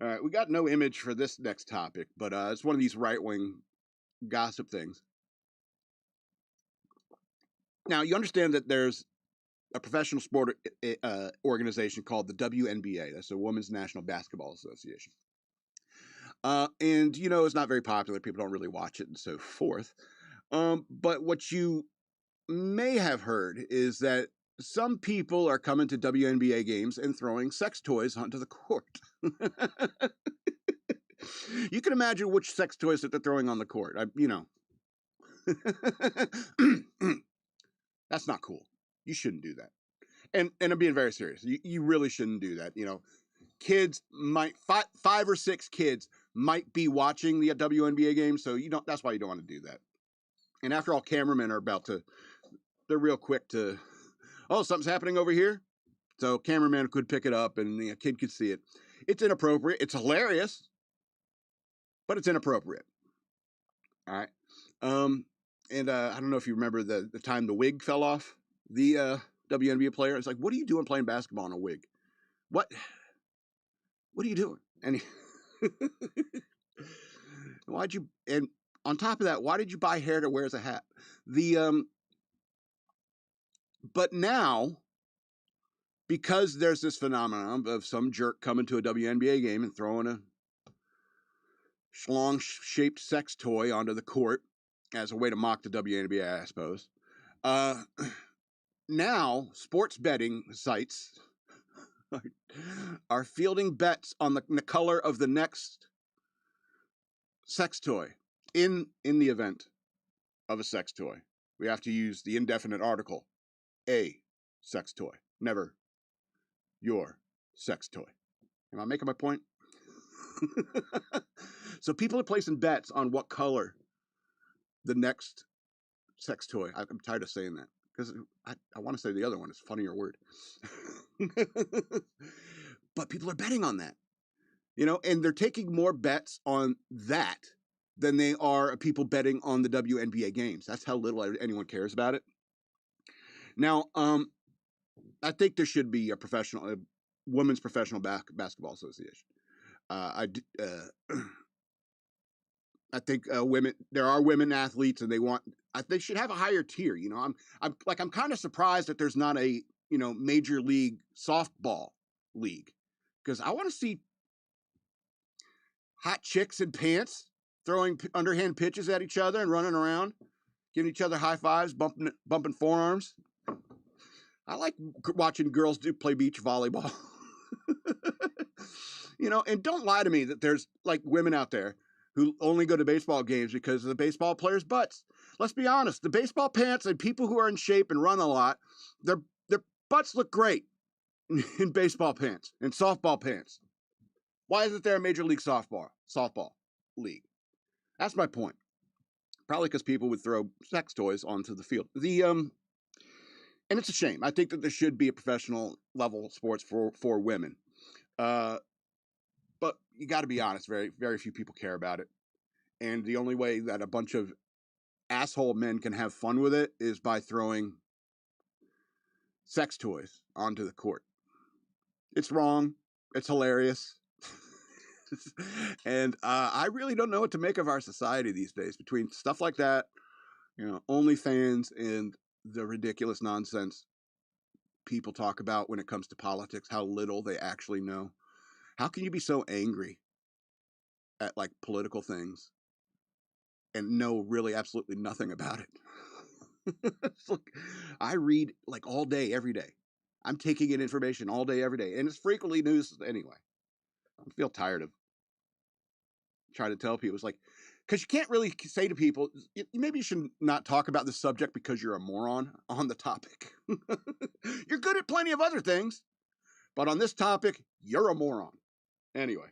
All right, we got no image for this next topic, but it's one of these right-wing gossip things. Now, you understand that there's a professional sport organization called the WNBA. That's the Women's National Basketball Association. And, you know, it's not very popular. People don't really watch it and so forth. But what you may have heard is that some people are coming to WNBA games and throwing sex toys onto the court. You can imagine which sex toys that they're throwing on the court. You know. That's not cool. You shouldn't do that. And I'm being very serious. You really shouldn't do that. You know, kids might, five or six kids might be watching the WNBA game, so that's why you don't want to do that. And after all, cameramen are they're real quick to, oh, something's happening over here. So cameraman could pick it up and a kid could see it. It's inappropriate. It's hilarious, but it's inappropriate. All right. And I don't know if you remember the time the wig fell off the WNBA player. It's like, what are you doing playing basketball in a wig? What are you doing? And and on top of that, why did you buy hair to wear as a hat? But now, because there's this phenomenon of some jerk coming to a WNBA game and throwing a schlong-shaped sex toy onto the court as a way to mock the WNBA, I suppose. Now, sports betting sites are fielding bets on the color of the next sex toy in the event of a sex toy. We have to use the indefinite article, a sex toy, never your sex toy. Am I making my point? So people are placing bets on what color the next sex toy. I'm tired of saying that because I want to say the other one is a funnier word. But people are betting on that, you know, and they're taking more bets on that than they are people betting on the WNBA games. That's how little anyone cares about it. Now, I think there should be a women's professional basketball association. I think there are women athletes, and they should have a higher tier. You know, I'm kind of surprised that there's not a major league softball league, because I want to see hot chicks in pants throwing underhand pitches at each other and running around, giving each other high fives, bumping forearms. I like watching girls play beach volleyball. You know, and don't lie to me that there's like women out there who only go to baseball games because of the baseball players' butts. Let's be honest, the baseball pants and people who are in shape and run a lot, their butts look great in baseball pants and softball pants. Why isn't there a major league softball league? That's my point. Probably because people would throw sex toys onto the field. And it's a shame. I think that there should be a professional level sports for women. But you got to be honest, very, very few people care about it. And the only way that a bunch of asshole men can have fun with it is by throwing sex toys onto the court. It's wrong. It's hilarious. And I really don't know what to make of our society these days, between stuff like that, you know, OnlyFans, and the ridiculous nonsense people talk about when it comes to politics, how little they actually know. How can you be so angry at like political things and know really absolutely nothing about it? Look, I read like all day, every day. I'm taking in information all day, every day. And it's frequently news anyway. I feel tired of trying to tell people. It's like, because you can't really say to people, maybe you should not talk about this subject because you're a moron on the topic. You're good at plenty of other things, but on this topic, you're a moron. Anyway.